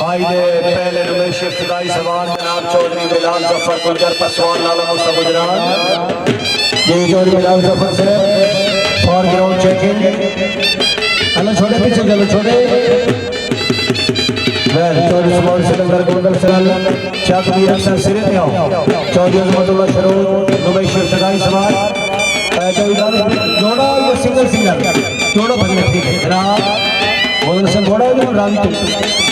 भाई दे पहले रमेश इब्तदाई सवाल जनाब चौधरी बिलाल जफर गुजर पसवान नाला मुसा गुजरात ये चौधरी बिलाल जफर से फॉर ग्राउंड चेकिंग चलो छोटे पीछे चलो छोटे वेल चौधरी स्मॉल सिकंदर गोंदल सलाल चक वीर अफसर सिरे पे आओ चौधरी अजमतुल्लाह शरूर रमेश इब्तदाई सवाल जोड़ा ये सिंगल जोड़ा बनने ठीक है जनाब गोंदल से जोड़ा रावी